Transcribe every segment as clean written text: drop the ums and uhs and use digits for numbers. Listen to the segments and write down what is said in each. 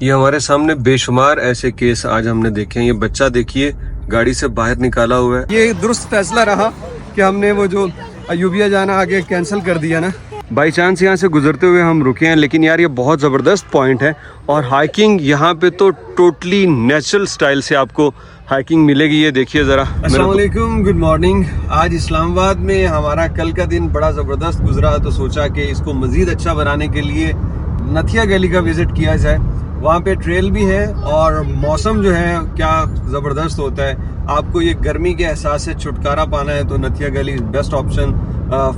ये हमारे सामने बेशुमार ऐसे केस आज हमने देखे हैं। ये बच्चा देखिए गाड़ी से बाहर निकाला हुआ है। ये दुरुस्त फैसला रहा कि हमने वो जो अयूबिया जाना आगे कैंसिल कर दिया ना। बाई चांस यहाँ से गुजरते हुए हम रुके हैं, लेकिन यार ये बहुत ज़बरदस्त पॉइंट है और हाइकिंग यहाँ पे तो टोटली नेचुरल स्टाइल से आपको हाइकिंग मिलेगी। ये देखिए ज़रा। अस्सलाम वालेकुम, गुड मॉर्निंग। आज इस्लामाबाद में हमारा कल का दिन बड़ा ज़बरदस्त गुजरा, तो सोचा कि इसको मज़ीद अच्छा बनाने के लिए नथिया गली का विज़िट किया जाए। वहाँ पे ट्रेल भी है और मौसम जो है क्या ज़बरदस्त होता है। आपको ये गर्मी के एहसास से छुटकारा पाना है तो नथिया गली is best option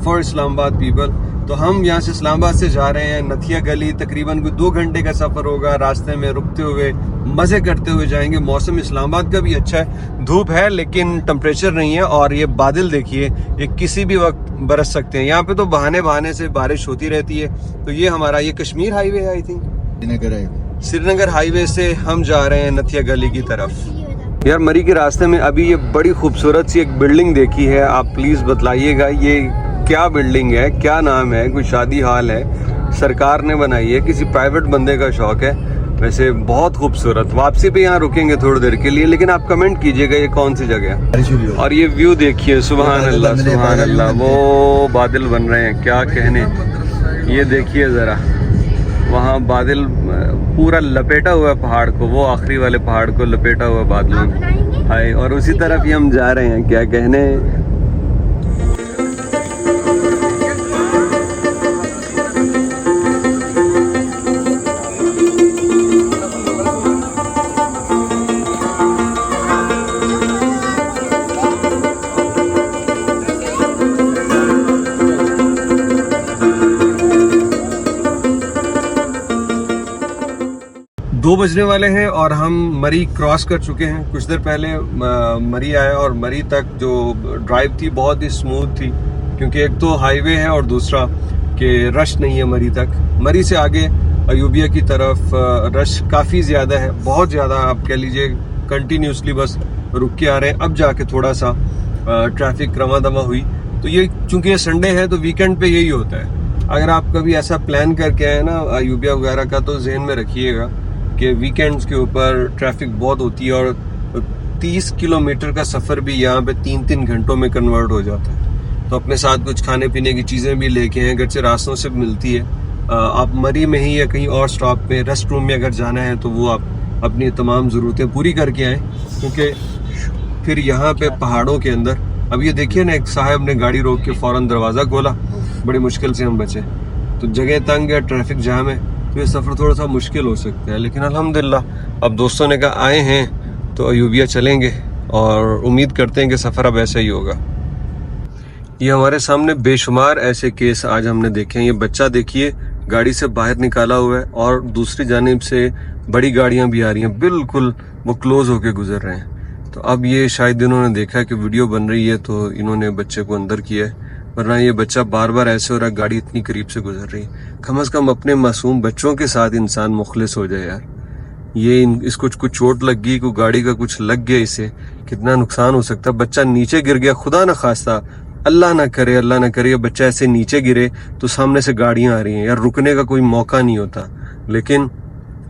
for Islamabad people. तो हम यहाँ से इस्लामाबाद से जा रहे हैं नथिया गली। तकरीबन कोई 2 घंटे का सफ़र होगा। रास्ते में रुकते हुए मज़े करते हुए जाएंगे। मौसम इस्लामाबाद का भी अच्छा है, धूप है लेकिन टेम्परेचर नहीं है। और ये बादल देखिए, ये किसी भी वक्त बरस सकते हैं। यहाँ पे तो बहाने बहाने से बारिश होती रहती है। तो ये हमारा ये कश्मीर हाईवे है, आई थिंक श्रीनगर हाईवे से हम जा रहे हैं नथिया गली की तरफ। यार मरी के रास्ते में अभी ये बड़ी खूबसूरत सी एक बिल्डिंग देखी है, आप प्लीज़ बतलाइएगा ये क्या बिल्डिंग है, क्या नाम है? कोई शादी हॉल है, सरकार ने बनाई है, किसी प्राइवेट बंदे का शौक है? वैसे बहुत खूबसूरत। वापसी पे यहाँ रुकेंगे थोड़ी देर के लिए, लेकिन आप कमेंट कीजिएगा ये कौन सी जगह है। और ये व्यू देखिए, सुभान अल्लाह सुभान अल्लाह, वो बादल बन रहे हैं क्या कहने। ये देखिए ज़रा, वहाँ बादल पूरा लपेटा हुआ है पहाड़ को, वो आखिरी वाले पहाड़ को लपेटा हुआ बादलों में। हाय, और उसी तरफ ही हम जा रहे हैं, क्या कहने। दो बजने वाले हैं और हम मरी क्रॉस कर चुके हैं। कुछ देर पहले मरी आया और मरी तक जो ड्राइव थी बहुत ही स्मूथ थी, क्योंकि एक तो हाईवे है और दूसरा कि रश नहीं है मरी तक। मरी से आगे अयूबिया की तरफ रश काफ़ी ज़्यादा है, बहुत ज़्यादा। आप कह लीजिए कंटिन्यूसली बस रुक के आ रहे हैं। अब जाके थोड़ा सा ट्रैफिक रमा दमा हुई। तो ये चूँकि ये संडे है तो वीकेंड पे यही होता है। अगर आप कभी ऐसा प्लान करके आए ना अयूबिया वगैरह का, तो जहन में रखिएगा कि वीकेंड्स के ऊपर ट्रैफिक बहुत होती है और 30 किलोमीटर का सफ़र भी यहाँ पे 3-3 घंटों में कन्वर्ट हो जाता है। तो अपने साथ कुछ खाने पीने की चीज़ें भी लेके हैं, घर से रास्तों से मिलती है। आप मरी में ही या कहीं और स्टॉप पे रेस्ट रूम में अगर जाना है तो वो आप अपनी तमाम ज़रूरतें पूरी करके आएँ, क्योंकि फिर यहाँ पे पहाड़ों के अंदर, अब ये देखिए ना, एक साहब ने गाड़ी रोक के फ़ौरन दरवाज़ा खोला, बड़ी मुश्किल से हम बचे। तो जगह तंग है, ट्रैफिक जाम है, तो ये सफ़र थोड़ा सा मुश्किल हो सकता है। लेकिन अल्हम्दुलिल्लाह अब दोस्तों ने कहा आए हैं तो अयूबिया चलेंगे और उम्मीद करते हैं कि सफ़र अब ऐसा ही होगा। ये हमारे सामने बेशुमार ऐसे केस आज हमने देखे हैं। ये बच्चा देखिए गाड़ी से बाहर निकाला हुआ है और दूसरी जानिब से बड़ी गाड़ियां भी आ रही हैं, बिल्कुल वो क्लोज होके गुजर रहे हैं। तो अब ये शायद इन्होंने देखा कि वीडियो बन रही है तो इन्होंने बच्चे को अंदर किया है, वरना ये बच्चा बार बार ऐसे हो रहा है, गाड़ी इतनी करीब से गुजर रही है। कम से कम अपने मासूम बच्चों के साथ इंसान मुखलिस हो जाए यार। ये इसको कुछ चोट लग गई, कोई गाड़ी का कुछ लग गया, इसे कितना नुकसान हो सकता है। बच्चा नीचे गिर गया, खुदा ना खास्ता, अल्लाह ना करे, अल्लाह ना करे, बच्चा ऐसे नीचे गिरे तो सामने से गाड़ियां आ रही हैं यार, रुकने का कोई मौका नहीं होता। लेकिन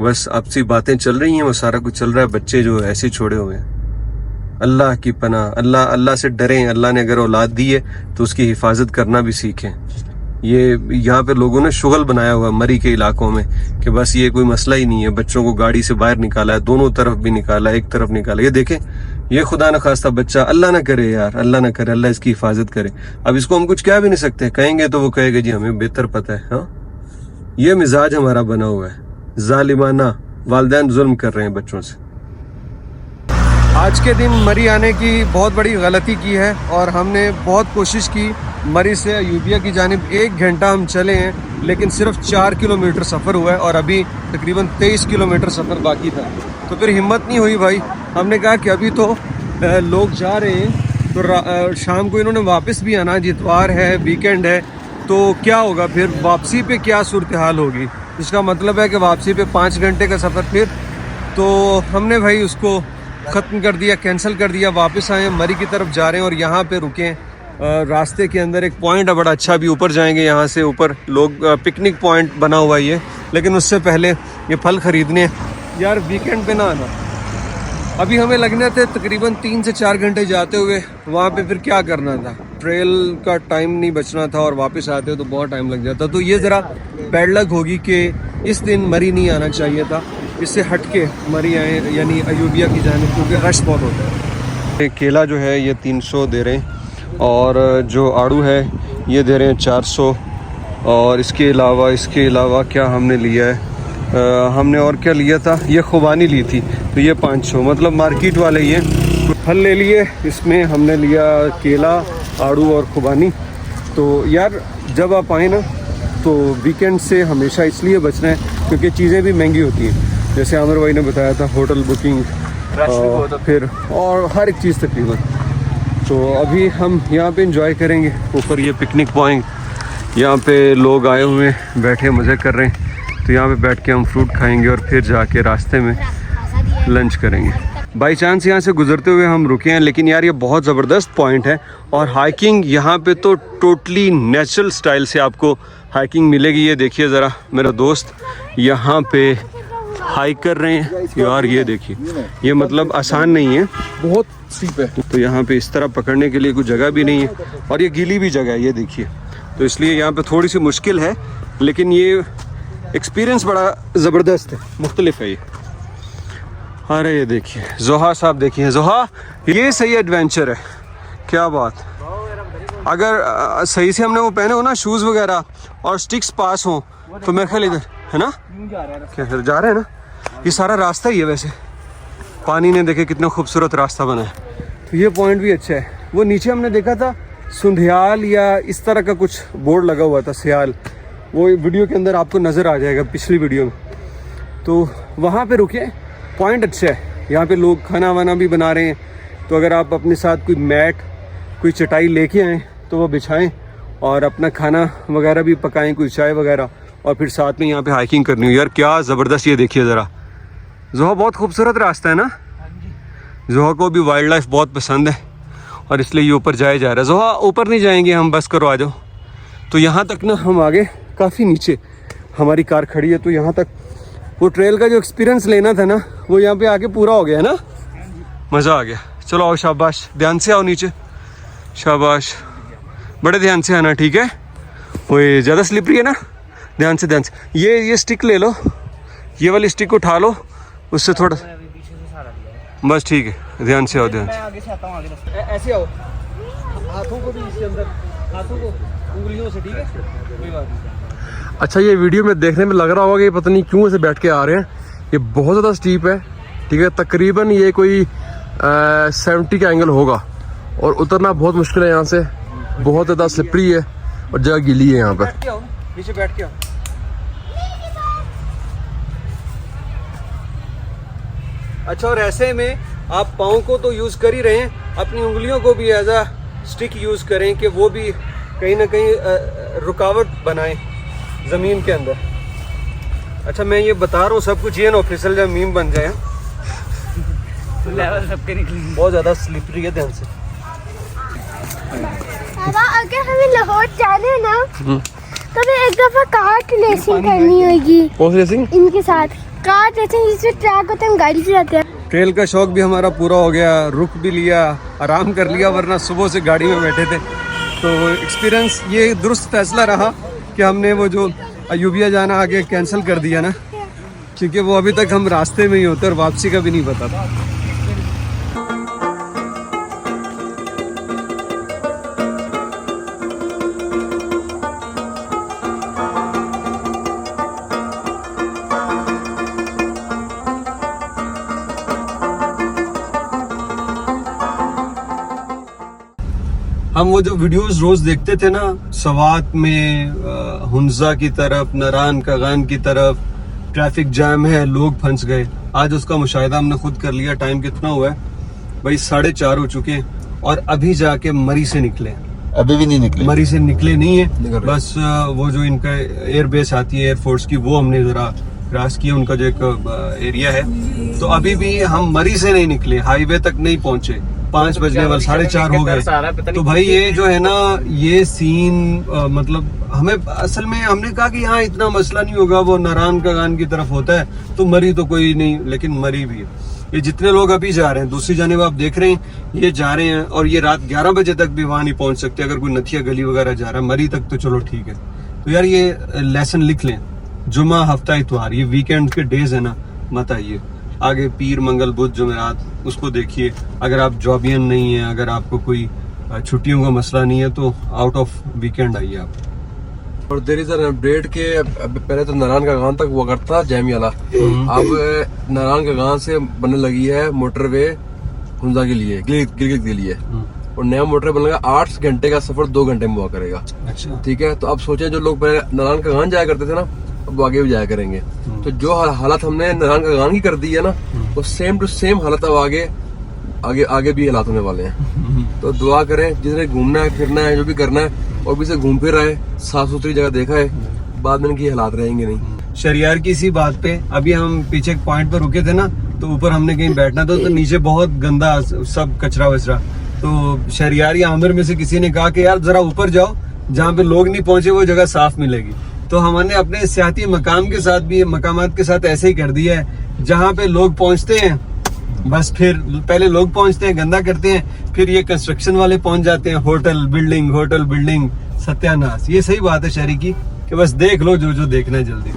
बस आपसी बातें चल रही हैं, वो सारा कुछ चल रहा है, बच्चे जो ऐसे छोड़े हुए हैं। अल्लाह की पनाह, अल्लाह से डरें। अल्लाह ने अगर औलाद दी है तो उसकी हिफाजत करना भी सीखें। ये यहाँ पे लोगों ने शुगल बनाया हुआ मरी के इलाकों में कि बस ये कोई मसला ही नहीं है। बच्चों को गाड़ी से बाहर निकाला है, दोनों तरफ भी निकाला, एक तरफ निकाला। ये देखें, ये खुदा न खास्ता बच्चा, अल्लाह ना करे यार, अल्लाह ना करे, अल्लाह इसकी हिफाजत करे। अब इसको हम कुछ कह भी नहीं सकते, कहेंगे तो वो कहेगा जी हमें बेहतर पता है। हाँ, ये मिजाज हमारा बना हुआ है, जालिमाना। वालिदैन जुल्म कर रहे हैं बच्चों से। आज के दिन मरी आने की बहुत बड़ी गलती की है और हमने बहुत कोशिश की। मरी से अयूबिया की जानिब 1 घंटा हम चले हैं, लेकिन सिर्फ 4 किलोमीटर सफ़र हुआ है और अभी तकरीबन 23 किलोमीटर सफ़र बाकी था। तो फिर हिम्मत नहीं हुई भाई, हमने कहा कि अभी तो लोग जा रहे हैं तो शाम को इन्होंने वापस भी आना, इतवार है, वीकेंड है, तो क्या होगा फिर वापसी पे, क्या सूरत हाल होगी। इसका मतलब है कि वापसी पे 5 घंटे का सफ़र फिर। तो हमने भाई उसको ख़त्म कर दिया, कैंसिल कर दिया। वापस आए, मरी की तरफ जा रहे हैं और यहाँ पे रुके। रास्ते के अंदर एक पॉइंट है बड़ा अच्छा, भी ऊपर जाएंगे। यहाँ से ऊपर लोग पिकनिक पॉइंट बना हुआ है ये, लेकिन उससे पहले ये फल ख़रीदने यार वीकेंड पे ना आना। अभी हमें लगने थे तकरीबन 3 से 4 घंटे जाते हुए, वहाँ पे फिर क्या करना था, ट्रेल का टाइम नहीं बचना था और वापस आते हो तो बहुत टाइम लग जाता। तो ये ज़रा बैड लक होगी कि इस दिन मरी नहीं आना चाहिए था, इससे हट के मरी आए यानी अयूबिया की जानिब, क्योंकि रश बहुत होता है। केला जो है ये 300 दे रहे हैं और जो आड़ू है ये दे रहे हैं 400। और इसके अलावा क्या हमने लिया है, हमने और क्या लिया था, ये खुबानी ली थी तो ये 500, मतलब मार्केट वाले ही हैं। फल ले लिए, इसमें हमने लिया केला, आड़ू और खुबानी। तो यार जब आप आए ना तो वीकेंड से हमेशा इसलिए बचना है क्योंकि चीज़ें भी महंगी होती हैं, जैसे आमिर भाई ने बताया था, होटल बुकिंग फिर और हर एक चीज़ तकरीबन। तो अभी हम यहाँ पे एंजॉय करेंगे। ऊपर ये पिकनिक पॉइंट, यहाँ पे लोग आए हुए हैं, बैठे मज़े कर रहे हैं। तो यहाँ पे बैठ के हम फ्रूट खाएंगे और फिर जाके रास्ते में लंच करेंगे। बाई चांस यहाँ से गुजरते हुए हम रुके हैं, लेकिन यार ये बहुत ज़बरदस्त पॉइंट है और हाइकिंग यहाँ पे तो टोटली नेचुरल स्टाइल से आपको हाइकिंग मिलेगी। ये देखिए ज़रा, मेरा दोस्त यहाँ पे हाइक कर रहे हैं यार, ये देखिए, ये मतलब आसान नहीं है, बहुत स्टीप है। तो यहाँ पे इस तरह पकड़ने के लिए कोई जगह भी नहीं है और ये गीली भी जगह है, ये देखिए। तो इसलिए यहाँ पे थोड़ी सी मुश्किल है, लेकिन ये एक्सपीरियंस बड़ा ज़बरदस्त है, मुख्तलिफ है ये। अरे ये देखिए जोहा साहब, देखिए जोहा, ये सही एडवेंचर है, क्या बात। अगर सही से हमने वो पहने हो ना शूज़ वगैरह और स्टिक्स पास हो तो मेरे ख्याल इधर है ना, क्या जा रहे हैं ना, ये सारा रास्ता ही है। वैसे पानी ने देखे कितना खूबसूरत रास्ता बना है। तो ये पॉइंट भी अच्छा है। वो नीचे हमने देखा था सुंधियाल या इस तरह का कुछ बोर्ड लगा हुआ था, सियाल, वो वीडियो के अंदर आपको नज़र आ जाएगा, पिछली वीडियो में। तो वहाँ पे रुके, पॉइंट अच्छा है। यहाँ पे लोग खाना वाना भी बना रहे हैं, तो अगर आप अपने साथ कोई मैट, कोई चटाई लेके आएँ तो वो बिछाएं और अपना खाना वगैरह भी पकाएं, कोई चाय वगैरह, और फिर साथ में यहाँ पे हाइकिंग करनी हो। यार क्या ज़बरदस्त, ये देखिए ज़रा, जोहा बहुत खूबसूरत रास्ता है ना। जोहा को भी वाइल्ड लाइफ बहुत पसंद है और इसलिए ये ऊपर जाया जा रहा है। जोहा ऊपर नहीं जाएंगे हम, बस करो आ जाओ। तो यहाँ तक ना हम आगे, काफ़ी नीचे हमारी कार खड़ी है, तो यहाँ तक वो ट्रेल का जो एक्सपीरियंस लेना था ना, वो यहाँ पे आके पूरा हो गया है ना, मज़ा आ गया। चलो आओ, शाबाश, ध्यान से आओ नीचे, शाबाश, बड़े ध्यान से आना, ठीक है। वो ज़्यादा स्लिपरी है ना, ध्यान से ध्यान से। ये स्टिक ले लो, ये वाली स्टिक उठा लो, उससे थोड़ा बस, ठीक है, ध्यान से आओ, ध्यान से। ऐसे आओ, हाथों को भी इसके अंदर, हाथों को उंगलियों से, ठीक है, कोई बात नहीं। अच्छा, ये वीडियो में देखने में लग रहा होगा कि पता नहीं क्यों ऐसे बैठ के आ रहे हैं, ये बहुत ज़्यादा स्टीप है, ठीक है। तकरीबन ये कोई 70 का एंगल होगा और उतरना बहुत मुश्किल है यहाँ से, बहुत ज़्यादा स्लिपरी है और जगह गीली है यहाँ पर। नीचे बैठ के आओ। अच्छा, और ऐसे में आप पाँव को तो यूज़ कर ही रहे हैं, अपनी उंगलियों को भी एज अ स्टिक यूज़ करें कि वो भी कहीं ना कहीं रुकावट बनाएं ज़मीन के अंदर। अच्छा, मैं ये बता रहा हूँ सब कुछ, ये ना फिसल जाए, मीम बन जाए। तो लेवल सबके निकली, बहुत ज़्यादा स्लिपरी है, ध्यान से। अगर हमें लाहौर जाना है ना तो फिर एक दफा कार्ट रेसिंग करनी होगी। कौन सी रेसिंग? इनके साथ कार्ट रेसिंग, जिसमें ट्रैक होता है, हम गाड़ी से जाते हैं। ट्रेल का शौक भी हमारा पूरा हो गया, रुक भी लिया, आराम कर लिया, वरना सुबह से गाड़ी में बैठे थे। तो एक्सपीरियंस ये दुरुस्त फैसला रहा कि हमने वो जो अयूबिया जाना आगे कैंसिल कर दिया ना, क्योंकि वो अभी तक हम रास्ते में ही होते और वापसी का भी नहीं पता था। हम वो जो वीडियोस रोज देखते थे ना, सवात में हुंजा की तरफ, नरान कागान की तरफ ट्रैफिक जैम है, लोग फंस गए, आज उसका मुशाहिदा हमने खुद कर लिया। टाइम कितना हुआ है भाई? 4:30 हो चुके हैं और अभी जाके मरी से निकले, अभी भी नहीं निकले, मरी से निकले नहीं है। बस वो जो इनका एयरबेस आती है एयरफोर्स की, वो हमने जरा क्रॉस किया, उनका जो एक एरिया है। तो अभी भी हम मरी से नहीं निकले, हाईवे तक नहीं पहुंचे, 5 बजने वाले 4:30 हो गए। तो भाई ये जो है ना ये सीन मतलब हमें असल में हमने कहा कि यहाँ इतना मसला नहीं होगा, वो नारायण कागान की तरफ होता है तो मरी तो कोई नहीं, लेकिन मरी भी है। ये जितने लोग अभी जा रहे हैं दूसरी जानिब आप देख रहे हैं ये जा रहे हैं और ये रात 11 बजे तक भी वहां नहीं पहुंच सकते। अगर कोई नथिया गली वगैरह जा रहा है, मरी तक तो चलो ठीक है। तो यार ये लेसन लिख लें, जुमा हफ्ता इतवार ये वीकेंड के डेज है ना, मत आइए। आगे पीर मंगल बुध जुमेरात उसको देखिए। अगर आप जॉबियन नहीं है, अगर आपको कोई छुट्टियों का मसला नहीं है तो आउट ऑफ वीकेंड आइए आप। और देर इज एन अपडेट के पहले तो नारायण का गांव तक हुआ करता था जैमियाला, अब नारायण का गांव से बनने लगी है मोटरवे हुंजा के लिए, गिलगित के लिए, और नया मोटरवे बनेगा। 8 घंटे का सफर 2 घंटे में हुआ करेगा। अच्छा ठीक है, तो अब सोचे जो लोग पहले नारायण का गांव जाया करते थे ना, अब आगे भी जाया करेंगे। तो जो हालत हमने नारायण का गांव की कर दी है ना, वो सेम टू सेम हालत अब आगे भी हालात होने वाले हैं। तो दुआ करें, जिसने घूमना है फिरना है जो भी करना है और भी से घूम फिर आए, साफ सुथरी जगह देखा है, बाद में इनकी हालात रहेंगे नहीं। शरियार की इसी बात पे अभी हम पीछे एक पॉइंट पर रुके थे ना, तो ऊपर हमने कहीं बैठना था, तो नीचे बहुत गंदा सब कचरा वचरा। तो शरियार या आमिर में से किसी ने कहा कि यार जरा ऊपर जाओ, जहाँ पे लोग नहीं पहुंचे वो जगह साफ मिलेगी। तो हमने अपने सियाती मकामात के साथ ऐसे ही कर दिया है, जहाँ पे लोग पहुंचते हैं बस फिर पहले लोग पहुंचते हैं, गंदा करते हैं, फिर ये कंस्ट्रक्शन वाले पहुंच जाते हैं, होटल बिल्डिंग सत्यानाश। ये सही बात है शहरी की कि बस देख लो जो देखना है जल्दी।